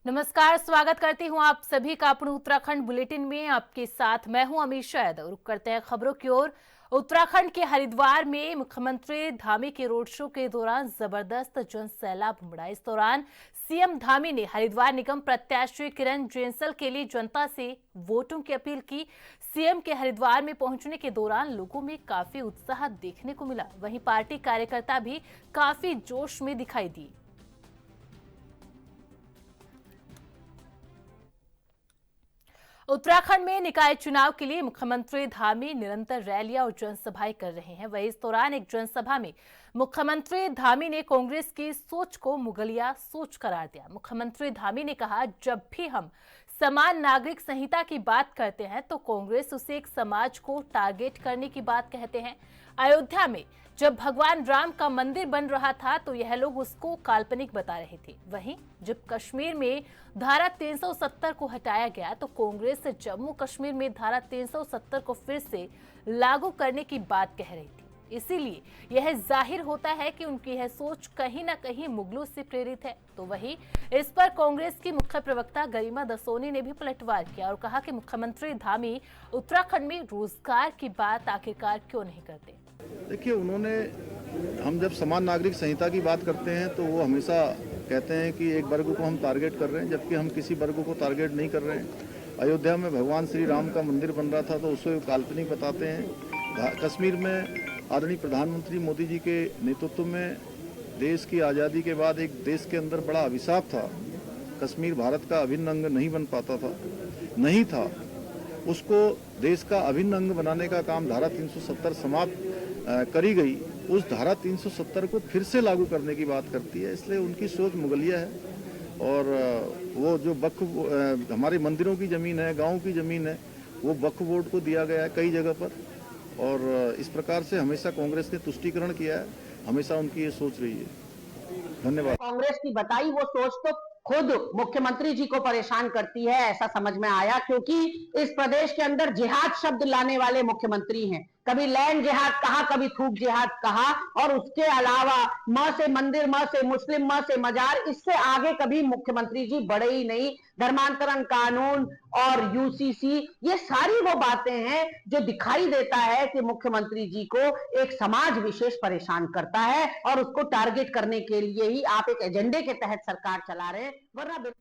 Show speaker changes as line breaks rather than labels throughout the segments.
नमस्कार, स्वागत करती हूँ आप सभी का अपने उत्तराखंड बुलेटिन में। आपके साथ मैं हूँ अमीषा यादव। रुक करते हैं खबरों की ओर। उत्तराखंड के हरिद्वार में मुख्यमंत्री धामी के रोड शो के दौरान जबरदस्त जन सैलाब उमड़ा। इस दौरान सीएम धामी ने हरिद्वार निगम प्रत्याशी किरण जेंसल के लिए जनता से वोटों की अपील की। सीएम के हरिद्वार में पहुंचने के दौरान लोगों में काफी उत्साह देखने को मिला। वहीं पार्टी कार्यकर्ता भी काफी जोश में दिखाई दिए। उत्तराखंड में निकाय चुनाव के लिए मुख्यमंत्री धामी निरंतर रैलियां और जनसभाएं कर रहे हैं। वहीं इस दौरान एक जनसभा में मुख्यमंत्री धामी ने कांग्रेस की सोच को मुगलिया सोच करार दिया। मुख्यमंत्री धामी ने कहा, जब भी हम समान नागरिक संहिता की बात करते हैं तो कांग्रेस उसे एक समाज को टारगेट करने की बात कहते हैं। अयोध्या में जब भगवान राम का मंदिर बन रहा था तो यह लोग उसको काल्पनिक बता रहे थे। वहीं जब कश्मीर में धारा 370 को हटाया गया तो कांग्रेस जम्मू कश्मीर में धारा 370 को फिर से लागू करने की बात कह रही थी। इसीलिए यह जाहिर होता है कि उनकी यह सोच कहीं ना कहीं मुगलों से प्रेरित है। तो वहीं इस पर कांग्रेस की मुख्य प्रवक्ता गरिमा दसोनी ने भी पलटवार किया और कहा कि मुख्यमंत्री धामी उत्तराखंड में रोजगार की बात आखिरकार क्यों नहीं करते।
देखिए, हम जब समान नागरिक संहिता की बात करते हैं तो वो हमेशा कहते हैं कि एक वर्ग को हम टारगेट कर रहे हैं, जबकि हम किसी वर्ग को टारगेट नहीं कर रहे हैं। अयोध्या में भगवान श्री राम का मंदिर बन रहा था तो उसे काल्पनिक बताते हैं। कश्मीर में आदरणीय प्रधानमंत्री मोदी जी के नेतृत्व में देश की आज़ादी के बाद एक देश के अंदर बड़ा अभिशाप था। कश्मीर भारत का अभिन्न अंग नहीं बन पाता था, नहीं था। उसको देश का अभिन्न अंग बनाने का काम धारा 370 समाप्त करी गई। उस धारा 370 को फिर से लागू करने की बात करती है, इसलिए उनकी सोच मुगलिया है। और वो जो वक्फ हमारे मंदिरों की ज़मीन है, गाँव की ज़मीन है, वो वक्फ बोर्ड को दिया गया है कई जगह पर। और इस प्रकार से हमेशा कांग्रेस ने तुष्टीकरण किया है, हमेशा उनकी ये सोच रही है। धन्यवाद।
कांग्रेस की बताई वो सोच तो खुद मुख्यमंत्री जी को परेशान करती है, ऐसा समझ में आया, क्योंकि इस प्रदेश के अंदर जिहाद शब्द लाने वाले मुख्यमंत्री हैं। कभी लैंड जिहाद कहा, कभी थूक जिहाद कहा, और उसके अलावा म से मंदिर, म से मुस्लिम, म से मजार, इससे आगे कभी मुख्यमंत्री जी बढ़े ही नहीं। धर्मांतरण कानून और यूसीसी, ये सारी वो बातें हैं जो दिखाई देता है कि मुख्यमंत्री जी को एक समाज विशेष परेशान करता है और उसको टारगेट करने के लिए ही आप एक एजेंडे के तहत सरकार चला रहे हैं, वरना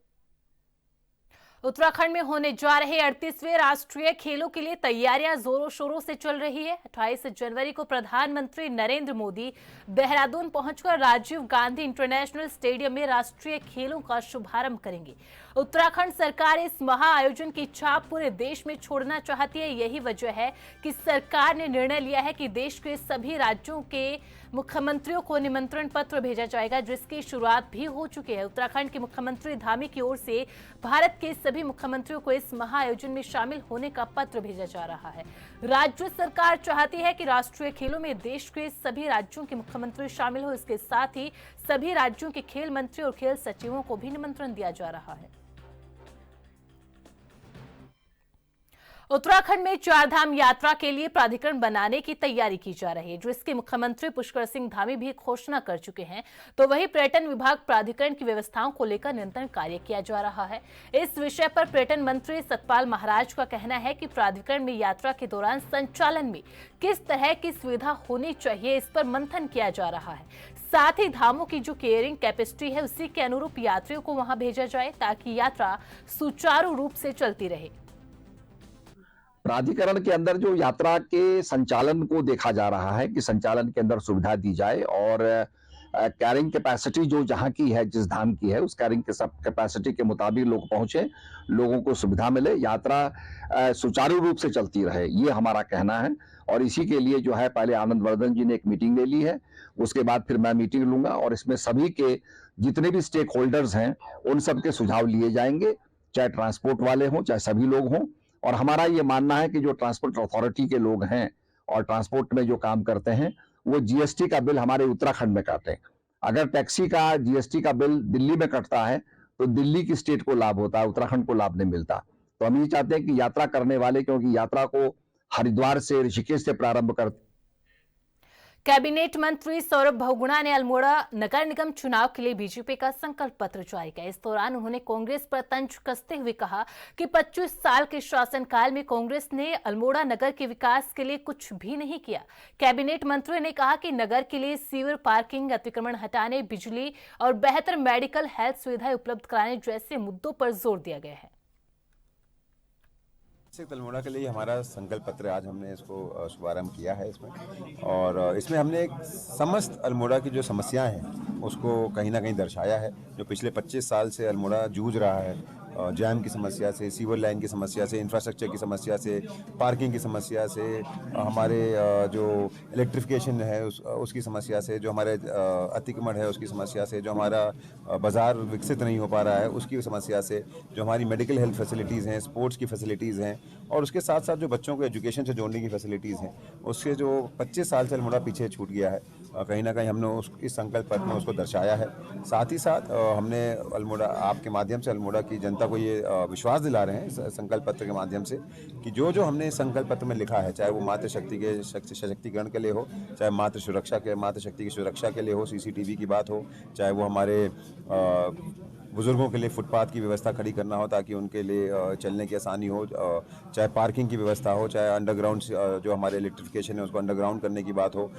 उत्तराखंड में होने जा रहे 38वें राष्ट्रीय खेलों के लिए तैयारियां जोरों शोरों से चल रही है। 28 जनवरी को प्रधानमंत्री नरेंद्र मोदी देहरादून पहुंचकर राजीव गांधी इंटरनेशनल स्टेडियम में राष्ट्रीय खेलों का शुभारंभ करेंगे। उत्तराखंड सरकार इस महाआयोजन की छाप पूरे देश में छोड़ना चाहती है। यही वजह है कि सरकार ने निर्णय लिया है कि देश के सभी राज्यों के मुख्यमंत्रियों को निमंत्रण पत्र भेजा जाएगा, जिसकी शुरुआत भी हो चुकी है। उत्तराखंड के मुख्यमंत्री धामी की ओर से भारत के सभी मुख्यमंत्रियों को इस महाआयोजन में शामिल होने का पत्र भेजा जा रहा है। राज्य सरकार चाहती है कि राष्ट्रीय खेलों में देश के सभी राज्यों के मुख्यमंत्री शामिल हो। इसके साथ ही सभी राज्यों के खेल मंत्री और खेल सचिवों को भी निमंत्रण दिया जा रहा है। उत्तराखंड में चारधाम यात्रा के लिए प्राधिकरण बनाने की तैयारी की जा रही है, जिसके मुख्यमंत्री पुष्कर सिंह धामी भी घोषणा कर चुके हैं। तो वही पर्यटन विभाग प्राधिकरण की व्यवस्थाओं को लेकर निरंतर कार्य किया जा रहा है। इस विषय पर पर्यटन मंत्री सतपाल महाराज का कहना है कि प्राधिकरण में यात्रा के दौरान संचालन में किस तरह की सुविधा होनी चाहिए, इस पर मंथन किया जा रहा है। साथ ही धामों की जो केयरिंग कैपेसिटी है उसी के अनुरूप यात्रियों को वहां भेजा जाए, ताकि यात्रा सुचारू रूप से चलती रहे।
प्राधिकरण के अंदर जो यात्रा के संचालन को देखा जा रहा है कि संचालन के अंदर सुविधा दी जाए और कैरिंग कैपेसिटी जो जहां की है, जिस धाम की है, उस कैरिंग के सब कैपेसिटी के मुताबिक लोग पहुंचे, लोगों को सुविधा मिले, यात्रा सुचारू रूप से चलती रहे, ये हमारा कहना है। और इसी के लिए जो है पहले आनंद वर्धन जी ने एक मीटिंग ले ली है, उसके बाद फिर मैं मीटिंग लूंगा और इसमें सभी के जितने भी स्टेक होल्डर्स हैं उन सबके सुझाव लिए जाएंगे, चाहे ट्रांसपोर्ट वाले हों, चाहे सभी लोग हों। और हमारा ये मानना है कि जो ट्रांसपोर्ट अथॉरिटी के लोग हैं और ट्रांसपोर्ट में जो काम करते हैं वो जीएसटी का बिल हमारे उत्तराखंड में काटें। अगर टैक्सी का जीएसटी का बिल दिल्ली में कटता है तो दिल्ली की स्टेट को लाभ होता है, उत्तराखंड को लाभ नहीं मिलता। तो हम ये चाहते हैं कि यात्रा करने वाले, क्योंकि यात्रा को हरिद्वार से, ऋषिकेश से प्रारंभ करते
कैबिनेट मंत्री सौरभ बहुगुणा ने अल्मोड़ा नगर निगम चुनाव के लिए बीजेपी का संकल्प पत्र जारी किया। इस दौरान उन्होंने कांग्रेस पर तंज कसते हुए कहा कि 25 साल के शासनकाल में कांग्रेस ने अल्मोड़ा नगर के विकास के लिए कुछ भी नहीं किया। कैबिनेट मंत्री ने कहा कि नगर के लिए सीवर, पार्किंग, अतिक्रमण हटाने, बिजली और बेहतर मेडिकल हेल्थ सुविधाएं उपलब्ध कराने जैसे मुद्दों पर जोर दिया गया है।
अल्मोड़ा के लिए हमारा संकल्प पत्र आज हमने इसको शुभारंभ किया है इसमें, और इसमें हमने एक समस्त अल्मोड़ा की जो समस्याएं हैं उसको कहीं ना कहीं दर्शाया है। जो पिछले 25 साल से अल्मोड़ा जूझ रहा है, जैम की समस्या से, सीवर लाइन की समस्या से, इंफ्रास्ट्रक्चर की समस्या से, पार्किंग की समस्या से, हमारे जो इलेक्ट्रिफिकेशन है उसकी समस्या से, जो हमारे अतिक्रमण है उसकी समस्या से, जो हमारा बाज़ार विकसित नहीं हो पा रहा है उसकी समस्या से, जो हमारी मेडिकल हेल्थ फैसिलिटीज़ हैं, स्पोर्ट्स की फैसिलिटीज़ हैं, और उसके साथ साथ जो बच्चों को एजुकेशन से जोड़ने की फैसिलिटीज़ हैं, उससे जो 25 साल से अल्मोड़ा पीछे छूट गया है, कहीं ना कहीं हमने इस संकल्प पत्र में उसको दर्शाया है। साथ ही साथ हमने अल्मोड़ा आपके माध्यम से अल्मोड़ा की जनता को ये विश्वास दिला रहे हैं संकल्प पत्र के माध्यम से कि जो जो हमने संकल्प पत्र में लिखा है, चाहे वो मातृशक्ति के सशक्तिकरण के लिए हो, चाहे मातृशक्ति की सुरक्षा के लिए हो, CCTV की बात हो, चाहे वो हमारे बुजुर्गों के लिए फुटपाथ की व्यवस्था खड़ी करना हो ताकि उनके लिए चलने की आसानी हो, चाहे पार्किंग की व्यवस्था हो, चाहे अंडरग्राउंड जो हमारे इलेक्ट्रिफिकेशन है उसको अंडरग्राउंड करने की बात हो।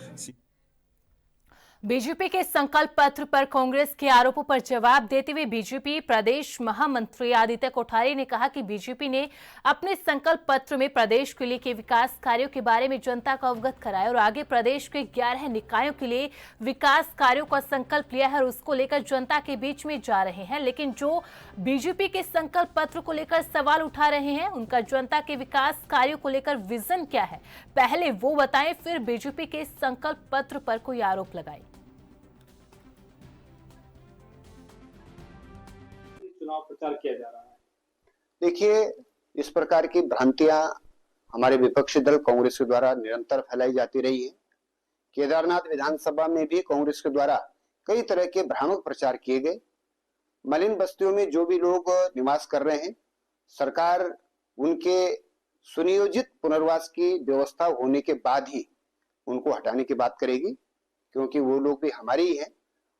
बीजेपी के संकल्प पत्र पर कांग्रेस के आरोपों पर जवाब देते हुए बीजेपी प्रदेश महामंत्री आदित्य कोठारी ने कहा कि बीजेपी ने अपने संकल्प पत्र में प्रदेश के लिए के विकास कार्यों के बारे में जनता को अवगत कराया और आगे प्रदेश के 11 निकायों के लिए विकास कार्यों का संकल्प लिया है और उसको लेकर जनता के बीच में जा रहे हैं। लेकिन जो बीजेपी के संकल्प पत्र को लेकर सवाल उठा रहे हैं, उनका जनता के विकास कार्यों को लेकर विजन क्या है, पहले वो बताएं, फिर बीजेपी के संकल्प पत्र पर कोई आरोप लगाए।
चुनाव प्रचार किया जा रहा है।
देखिए, इस प्रकार की भ्रांतियां हमारे विपक्षी दल कांग्रेस के द्वारा निरंतर फैलाई जाती रही है। केदारनाथ विधानसभा में भी कांग्रेस के द्वारा कई तरह के भ्रामक प्रचार किए गए। मलिन बस्तियों में जो भी लोग निवास कर रहे हैं, सरकार उनके सुनियोजित पुनर्वास की व्यवस्था होने के बाद ही उनको हटाने की बात करेगी, क्योंकि वो लोग भी हमारे ही हैं।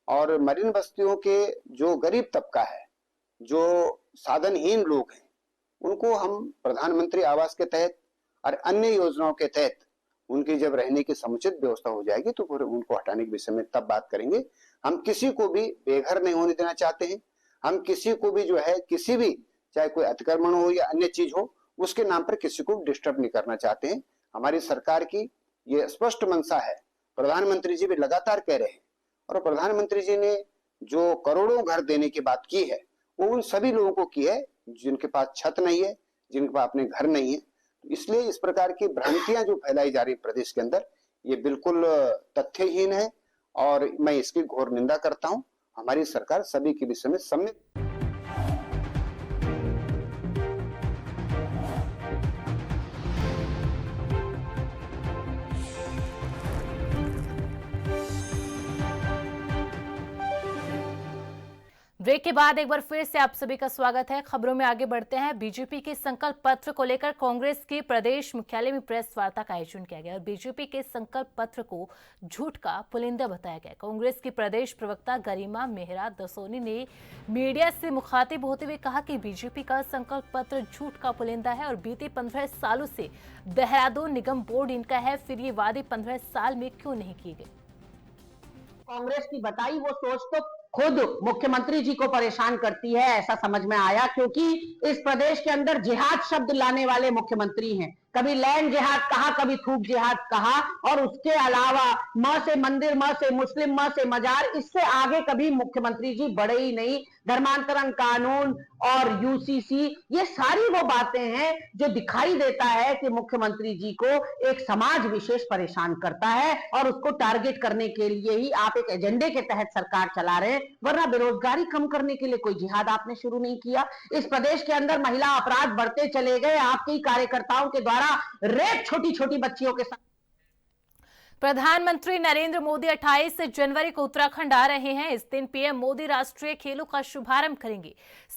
और मलिन बस्तियों के जो गरीब तबका है, जो साधनहीन लोग हैं, उनको हम प्रधानमंत्री आवास के तहत और अन्य योजनाओं के तहत उनकी जब रहने की समुचित व्यवस्था हो जाएगी तो फिर उनको हटाने के विषय में तब बात करेंगे। हम किसी को भी बेघर नहीं होने देना चाहते हैं। हम किसी को भी जो है, किसी भी, चाहे कोई अतिक्रमण हो या अन्य चीज हो, उसके नाम पर किसी को डिस्टर्ब नहीं करना चाहते हैं। हमारी सरकार की ये स्पष्ट मंशा है। प्रधानमंत्री जी भी लगातार कह रहे हैं, और प्रधानमंत्री जी ने जो करोड़ों घर देने की बात की है वो उन सभी लोगों को की है जिनके पास छत नहीं है, जिनके पास अपने घर नहीं है। इसलिए इस प्रकार की भ्रांतियां जो फैलाई जा रही है प्रदेश के अंदर, ये बिल्कुल तथ्यहीन है और मैं इसकी घोर निंदा करता हूं। हमारी सरकार सभी के विषय में सम्यक
ब्रेक के बाद एक बार फिर से आप सभी का स्वागत है। खबरों में आगे बढ़ते हैं। बीजेपी के संकल्प पत्र को लेकर कांग्रेस के प्रदेश मुख्यालय में प्रेस वार्ता का आयोजन किया गया और बीजेपी के संकल्प पत्र को झूठ का पुलिंदा बताया गया। कांग्रेस की प्रदेश प्रवक्ता गरिमा मेहरा दसोनी ने मीडिया से मुखातिब होते हुए कहा कि बीजेपी का संकल्प पत्र झूठ का पुलिंदा है और बीते 15 सालों से देहरादून निगम बोर्ड इनका है, फिर ये वादे 15 साल में क्यों नहीं किए गए।
कांग्रेस की बताई वो सोच तो खुद मुख्यमंत्री जी को परेशान करती है, ऐसा समझ में आया, क्योंकि इस प्रदेश के अंदर जिहाद शब्द लाने वाले मुख्यमंत्री हैं। कभी लैंड जिहाद कहा, कभी थूक जिहाद कहा, और उसके अलावा म से मंदिर, म से मुस्लिम, म से मजार, इससे आगे कभी मुख्यमंत्री जी बढ़े ही नहीं। धर्मांतरण कानून और UCC, ये सारी वो बातें हैं जो दिखाई देता है कि मुख्यमंत्री जी को एक समाज विशेष परेशान करता है और उसको टारगेट करने के लिए ही आप एक एजेंडे के तहत सरकार चला रहे हैं, वरना बेरोजगारी कम करने के लिए कोई जिहाद आपने शुरू नहीं किया। इस प्रदेश के अंदर महिला अपराध बढ़ते चले गए, आपके ही कार्यकर्ताओं के द्वारा रेप छोटी छोटी बच्चियों के साथ।
प्रधानमंत्री नरेंद्र मोदी 28 जनवरी को उत्तराखंड आ रहे हैं। इस दिन पीएम मोदी राष्ट्रीय खेलों का शुभारंभ करेंगे।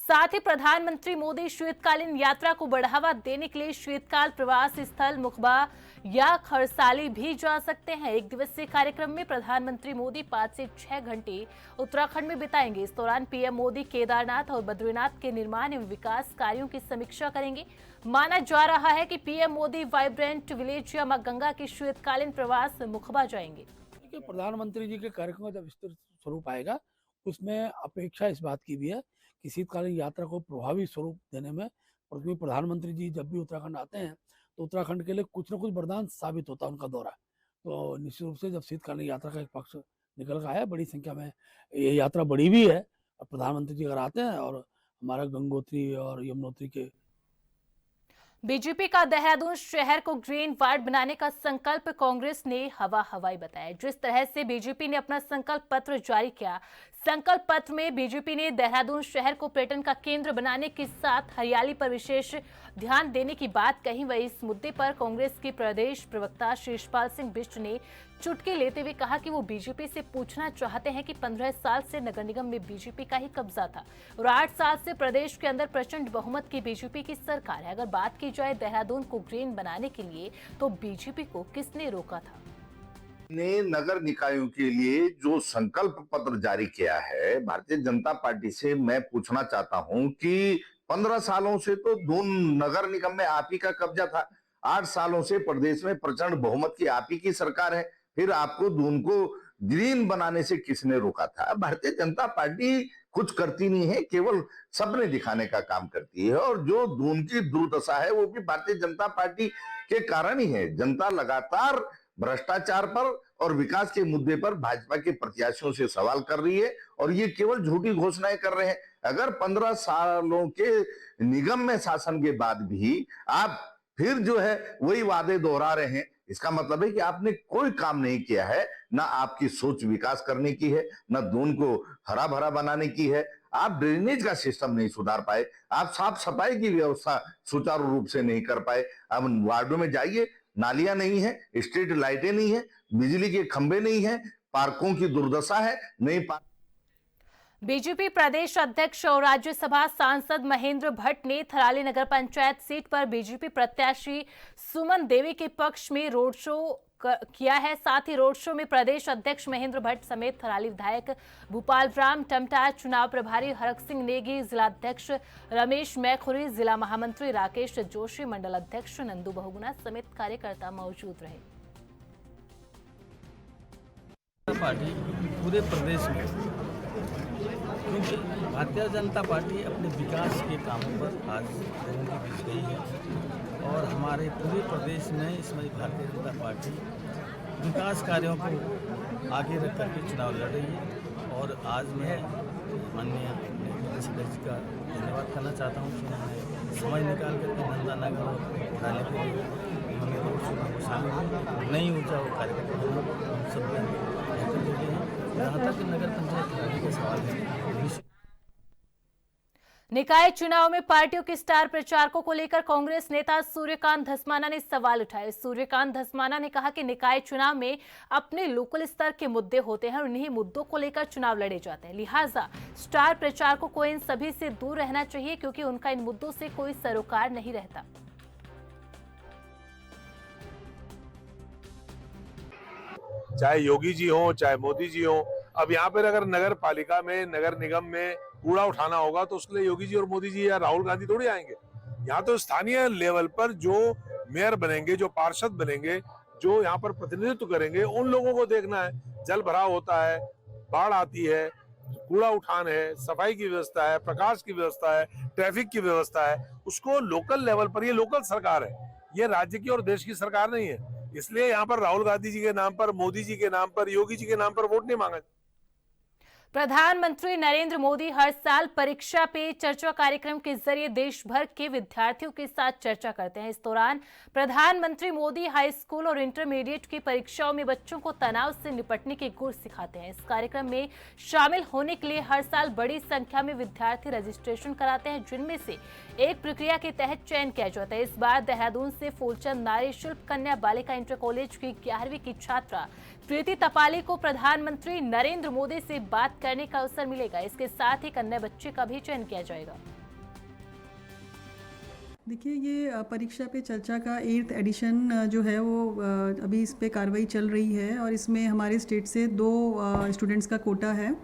साथ ही प्रधानमंत्री मोदी शीतकालीन यात्रा को बढ़ावा देने के लिए शीतकाल प्रवास स्थल मुखबा या खरसाली भी जा सकते हैं। एक दिवसीय कार्यक्रम में प्रधानमंत्री मोदी 5 से 6 घंटे उत्तराखंड में बिताएंगे। इस दौरान पीएम मोदी केदारनाथ और बद्रीनाथ के निर्माण एवं विकास कार्यों की समीक्षा करेंगे। माना जा रहा है कि पीएम मोदी वाइब्रेंट विलेज या मां गंगा के शीतकालीन प्रवास मुखबा जाएंगे।
प्रधानमंत्री जी के कार्यक्रम का जब विस्तृत स्वरूप आएगा, उसमें अपेक्षा इस बात की भी है कि शीतकालीन यात्रा को प्रभावी स्वरूप देने में, क्योंकि प्रधानमंत्री जी जब भी उत्तराखंड आते हैं तो उत्तराखंड के लिए कुछ न कुछ वरदान साबित होता है उनका दौरा। तो निश्चित रूप से जब शीतकालीन यात्रा का एक पक्ष निकल रहा है, बड़ी संख्या में ये यात्रा बढ़ी भी है। अब प्रधानमंत्री जी अगर आते हैं और हमारा गंगोत्री और यमुनोत्री के
बीजेपी का देहरादून शहर को ग्रीन वार्ड बनाने का संकल्प कांग्रेस ने हवाई बताया। जिस तरह से बीजेपी ने अपना संकल्प पत्र जारी किया, संकल्प पत्र में बीजेपी ने देहरादून शहर को पर्यटन का केंद्र बनाने के साथ हरियाली पर विशेष ध्यान देने की बात कही। वही इस मुद्दे पर कांग्रेस के प्रदेश प्रवक्ता शीशपाल सिंह बिष्ट ने चुटकी लेते हुए कहा कि वो बीजेपी से पूछना चाहते हैं कि 15 साल से नगर निगम में बीजेपी का ही कब्जा था और 8 साल से प्रदेश के अंदर प्रचंड बहुमत की बीजेपी की सरकार है। अगर बात की जाए देहरादून को ग्रीन बनाने के लिए, तो बीजेपी को किसने रोका था?
ने नगर निकायों के लिए जो संकल्प पत्र जारी किया है, भारतीय जनता पार्टी से मैं पूछना चाहता हूं कि 15 सालों से तो दून नगर निगम में आप ही का कब्जा था, 8 सालों से प्रदेश में प्रचंड बहुमत की आप ही की सरकार है, फिर आपको दून को ग्रीन बनाने से किसने रोका था? भारतीय जनता पार्टी कुछ करती नहीं है, केवल सपने दिखाने का काम करती है। और जो दून की दुर्दशा है वो भी भारतीय जनता पार्टी के कारण ही है। जनता लगातार भ्रष्टाचार पर और विकास के मुद्दे पर भाजपा के प्रत्याशियों से सवाल कर रही है और ये केवल झूठी घोषणाएं कर रहे हैं। अगर 15 सालों के निगम में शासन के बाद भी आप फिर जो है वही वादे दोहरा रहे हैं, इसका मतलब है कि आपने कोई काम नहीं किया है। ना आपकी सोच विकास करने की है, ना दून को हरा भरा बनाने की है। आप ड्रेनेज का सिस्टम नहीं सुधार पाए, आप साफ सफाई की व्यवस्था सुचारू रूप से नहीं कर पाए। अब वार्डों में जाइए, नालियां नहीं है, स्ट्रीट लाइटें नहीं है, बिजली के खंभे नहीं है, पार्कों की दुर्दशा है, नहीं
बीजेपी प्रदेश अध्यक्ष और राज्यसभा सांसद महेंद्र भट्ट ने थराली नगर पंचायत सीट पर बीजेपी प्रत्याशी सुमन देवी के पक्ष में रोड शो किया है। साथ ही रोड शो में प्रदेश अध्यक्ष महेंद्र भट्ट समेत थराली विधायक भूपाल राम टमटा, चुनाव प्रभारी हरक सिंह नेगी, जिलाध्यक्ष रमेश मैखुरी, जिला महामंत्री राकेश जोशी, मंडल अध्यक्ष नंदू बहुगुना समेत कार्यकर्ता मौजूद रहे।
पार्टी पूरे प्रदेश में, क्योंकि भारतीय जनता पार्टी अपने विकास के कामों पर आज लोगों के बीच गई है और हमारे पूरे प्रदेश में इसमें भारतीय जनता पार्टी विकास कार्यों को आगे रख करके चुनाव लड़ रही है। और आज मैं माननीय सदस्य जी का धन्यवाद करना चाहता हूँ कि उन्होंने समय निकाल करके नंदा नगर उठाने के लिए उन्होंने रोड शो में शामिल नई ऊर्जा और कार्यक्रम हम सब बेहतर देते हैं। जहाँ तक नगर पंचायत के सवाल है,
निकाय चुनाव में पार्टियों के स्टार प्रचारकों को लेकर कांग्रेस नेता सूर्यकांत धस्माना ने सवाल उठाए। सूर्यकांत धस्माना ने कहा कि निकाय चुनाव में अपने लोकल स्तर के मुद्दे होते हैं और इन्हीं मुद्दों को लेकर चुनाव लड़े जाते हैं, लिहाजा स्टार प्रचारकों को इन सभी से दूर रहना चाहिए क्योंकि उनका इन मुद्दों से कोई सरोकार नहीं रहता।
चाहे योगी जी हो, चाहे मोदी जी हो, अब यहाँ पर अगर नगर पालिका में, नगर निगम में कूड़ा उठाना होगा तो उसके लिए योगी जी और मोदी जी या राहुल गांधी थोड़ी आएंगे। यहाँ तो स्थानीय लेवल पर जो मेयर बनेंगे, जो पार्षद बनेंगे, जो यहाँ पर प्रतिनिधित्व करेंगे, उन लोगों को देखना है। जल भराव होता है, बाढ़ आती है, कूड़ा उठान है, सफाई की व्यवस्था है, प्रकाश की व्यवस्था है, ट्रैफिक की व्यवस्था है, उसको लोकल लेवल पर, ये लोकल सरकार है, ये राज्य की और देश की सरकार नहीं है। इसलिए यहाँ पर राहुल गांधी जी के नाम पर, मोदी जी के नाम पर, योगी जी के नाम पर वोट नहीं मांगा।
प्रधानमंत्री नरेंद्र मोदी हर साल परीक्षा पे चर्चा कार्यक्रम के जरिए देश भर के विद्यार्थियों के साथ चर्चा करते हैं। इस दौरान प्रधानमंत्री मोदी हाई स्कूल और इंटरमीडिएट की परीक्षाओं में बच्चों को तनाव से निपटने के गुर सिखाते हैं। इस कार्यक्रम में शामिल होने के लिए हर साल बड़ी संख्या में विद्यार्थी रजिस्ट्रेशन कराते हैं, जिनमें से एक प्रक्रिया के तहत चयन किया जाता है। इस बार देहरादून से फूलचंद नारी शिल्प कन्या बालिका इंटर कॉलेज की 11वीं की छात्रा प्रीति तपाली को प्रधानमंत्री नरेंद्र मोदी से बात करने का अवसर मिलेगा। इसके साथ ही कन्या बच्चे का भी चयन किया जाएगा।
देखिए, ये परीक्षा पे चर्चा का 8th एडिशन जो है वो अभी इस पे कार्रवाई चल रही है और इसमें हमारे स्टेट से 2 स्टूडेंट्स का कोटा है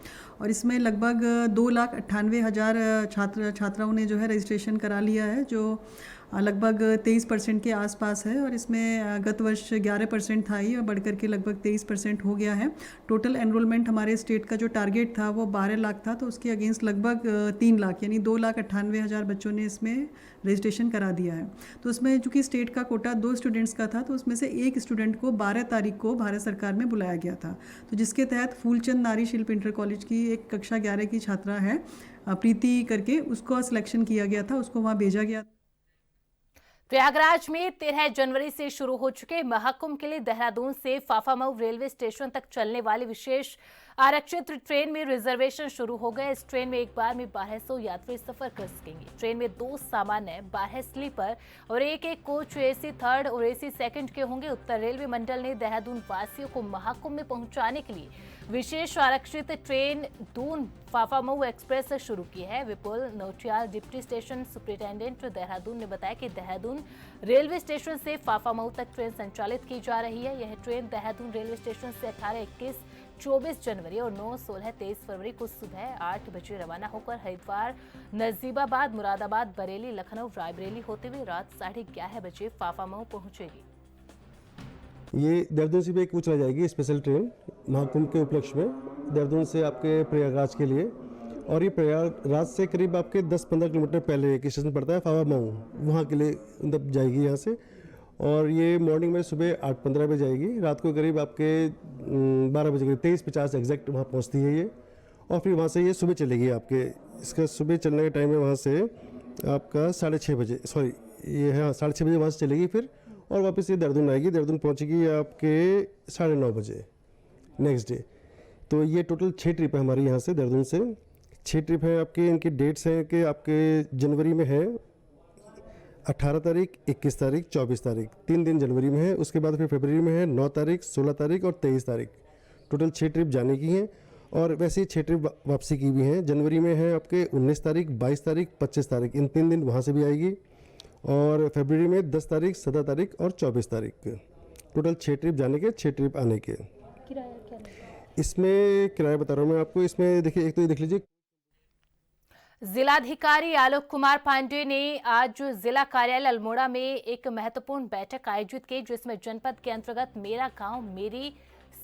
और इसमें लगभग 2,98,000 छात्राओं ने जो है रजिस्ट्रेशन करा लिया है, जो लगभग 23% के आसपास है और इसमें गत वर्ष 11% था ही और बढ़कर के लगभग 23% हो गया है। टोटल एनरोलमेंट हमारे स्टेट का जो टारगेट था वो 12 लाख था, तो उसके अगेंस्ट लगभग 3 लाख यानी 2,98,000 बच्चों ने इसमें रजिस्ट्रेशन करा दिया है। तो उसमें चूँकि स्टेट का कोटा 2 स्टूडेंट्स का था, तो उसमें से एक स्टूडेंट को 12 तारीख को भारत सरकार में बुलाया गया था, तो जिसके तहत फूलचंद नारी शिल्प इंटर कॉलेज की एक कक्षा 11 की छात्रा है प्रीति करके, उसको सिलेक्शन किया गया था, उसको वहाँ भेजा गया।
प्रयागराज में 13 जनवरी से शुरू हो चुके महाकुंभ के लिए देहरादून से फाफामऊ रेलवे स्टेशन तक चलने वाली विशेष आरक्षित ट्रेन में रिजर्वेशन शुरू हो गए। इस ट्रेन में एक बार में 1200 यात्री सफर कर सकेंगे। ट्रेन में 2 सामान्य, 12 स्लीपर और एक कोच एसी 3rd और एसी 2nd के होंगे। उत्तर रेलवे मंडल ने देहरादून वासियों को महाकुंभ में पहुंचाने के लिए विशेष आरक्षित ट्रेन दून फाफामऊ एक्सप्रेस शुरू की है। Vipul Nautiyal, deputy station superintendent Dehradun ने बताया कि देहरादून रेलवे स्टेशन से फाफामऊ तक ट्रेन संचालित की जा रही है। यह ट्रेन देहरादून रेलवे स्टेशन से 18, 21, 24 जनवरी और 9, 16, 23 फरवरी को सुबह 8 बजे रवाना होकर हरिद्वार, नजीबाबाद, मुरादाबाद, बरेली, लखनऊ, रायबरेली होते हुए रात 11:30 बजे फाफामऊ पहुंचेगी।
ये देहरादून से भी एक चला जाएगी स्पेशल ट्रेन महाकुंभ के उपलक्ष्य में देहरादून से आपके प्रयागराज के लिए, और ये प्रयागराज से करीब आपके 10-15 किलोमीटर पहले एक स्टेशन पड़ता है फाफामऊ, वहाँ के लिए मतलब जाएगी यहाँ से। और ये मॉर्निंग में सुबह 8:15 बजे जाएगी, रात को करीब आपके 12 बजे 23:50 एग्जैक्ट वहाँ पहुँचती है ये, और फिर वहाँ से ये सुबह चलेगी आपके, इसका सुबह चलने का टाइम है वहाँ से आपका 6:30 बजे, सॉरी ये है 6:30 बजे वहाँ से चलेगी फिर, और वापस ये देहरादून आएगी। देहरादून पहुँचेगी आपके 9:30 बजे नेक्स्ट डे। तो ये टोटल 6 ट्रिप है हमारी यहाँ से देहरादून से, 6 ट्रिप है आपके। इनकी डेट्स हैं कि आपके जनवरी में है 18 तारीख, 21 तारीख, 24 तारीख, 3 दिन जनवरी में है। उसके बाद फिर फरवरी में है 9 तारीख, 16 तारीख और 23 तारीख। टोटल 6 ट्रिप जाने की हैं और वैसे ही 6 ट्रिप वापसी की भी हैं। जनवरी में है आपके 19 तारीख, 22 तारीख, 25 तारीख, इन 3 दिन वहाँ से भी आएगी, और फरवरी में 10 तारीख, 17 तारीख और 24 तारीख। टोटल 6 ट्रिप जाने के, 6 ट्रिप आने के।
किराया क्या?
इसमें किराया बता रहा हूँ मैं आपको। इसमें देखिए, एक तो ये देख लीजिए,
जिलाधिकारी आलोक कुमार पांडे ने आज जिला कार्यालय अल्मोड़ा में एक महत्वपूर्ण बैठक आयोजित की, जिसमें जनपद के अंतर्गत मेरा गांव मेरी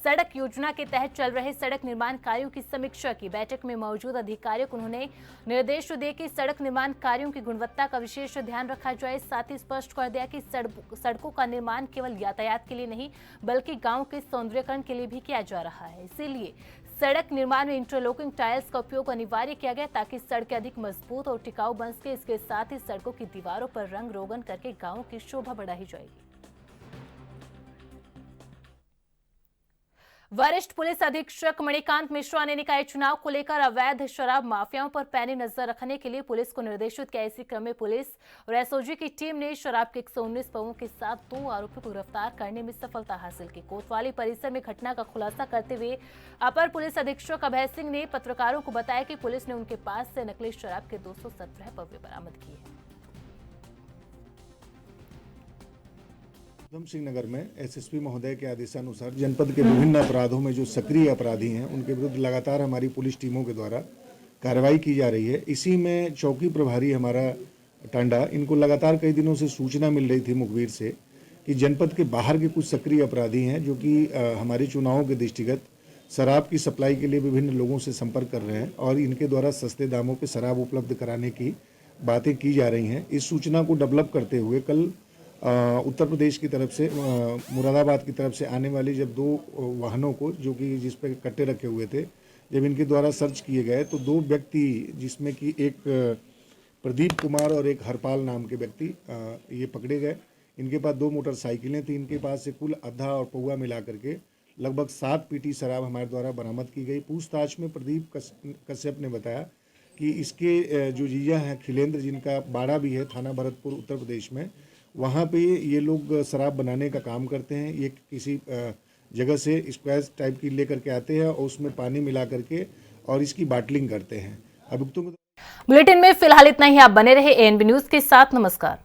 सड़क योजना के तहत चल रहे सड़क निर्माण कार्यों की समीक्षा की। बैठक में मौजूद अधिकारियों को उन्होंने निर्देश दिए कि सड़क निर्माण कार्यों की गुणवत्ता का विशेष ध्यान रखा जाए। साथ ही स्पष्ट कर दिया कि सड़कों का निर्माण केवल यातायात के लिए नहीं बल्कि गांव के सौंदर्यीकरण के लिए भी किया जा रहा है। इसीलिए सड़क निर्माण में इंटरलॉकिंग टाइल्स का उपयोग अनिवार्य किया गया ताकि सड़कें अधिक मजबूत और टिकाऊ बन सके। इसके साथ ही सड़कों की दीवारों पर रंग रोगन करके गांवों की शोभा बढ़ाई जाएगी। वरिष्ठ पुलिस अधीक्षक मणिकांत मिश्रा ने निकाय चुनाव को लेकर अवैध शराब माफियाओं पर पैनी नजर रखने के लिए पुलिस को निर्देशित किया। इसी क्रम में पुलिस और एसओजी की टीम ने शराब के 119 पवों के साथ 2 आरोपियों को गिरफ्तार करने में सफलता हासिल की। कोतवाली परिसर में घटना का खुलासा करते हुए अपर पुलिस अधीक्षक अभय सिंह ने पत्रकारों को बताया कि पुलिस ने उनके पास से नकली शराब के 217 पव्वे बरामद किए हैं।
उधम सिंह नगर में एसएसपी महोदय के आदेशानुसार जनपद के विभिन्न अपराधों में जो सक्रिय अपराधी हैं उनके विरुद्ध लगातार हमारी पुलिस टीमों के द्वारा कार्रवाई की जा रही है। इसी में चौकी प्रभारी हमारा टांडा, इनको लगातार कई दिनों से सूचना मिल रही थी मुखबिर से कि जनपद के बाहर के कुछ सक्रिय अपराधी हैं जो कि हमारे चुनावों के दृष्टिगत शराब की सप्लाई के लिए विभिन्न लोगों से संपर्क कर रहे हैं और इनके द्वारा सस्ते दामों पर शराब उपलब्ध कराने की बातें की जा रही हैं। इस सूचना को डेवलप करते हुए कल उत्तर प्रदेश की तरफ से मुरादाबाद की तरफ से आने वाली जब 2 वाहनों को जो कि जिस पे कट्टे रखे हुए थे, जब इनके द्वारा सर्च किए गए तो 2 व्यक्ति जिसमें कि एक प्रदीप कुमार और एक हरपाल नाम के व्यक्ति ये पकड़े गए। इनके पास 2 मोटरसाइकिलें थी। इनके पास से कुल आधा और पौवा मिला करके लगभग 7 पीटी शराब हमारे द्वारा बरामद की गई। पूछताछ में प्रदीप कश्यप ने बताया कि इसके जो जीजा हैं खिलेंद्र, जिनका बाड़ा भी है थाना भरतपुर उत्तर प्रदेश में, वहाँ पे ये लोग शराब बनाने का काम करते हैं। ये किसी जगह से स्क्वायर टाइप की लेकर के आते हैं और उसमें पानी मिला करके और इसकी बाटलिंग करते हैं। अभियुक्तों को
बुलेटिन में फिलहाल इतना ही। आप बने रहे एएनबी न्यूज के साथ। नमस्कार।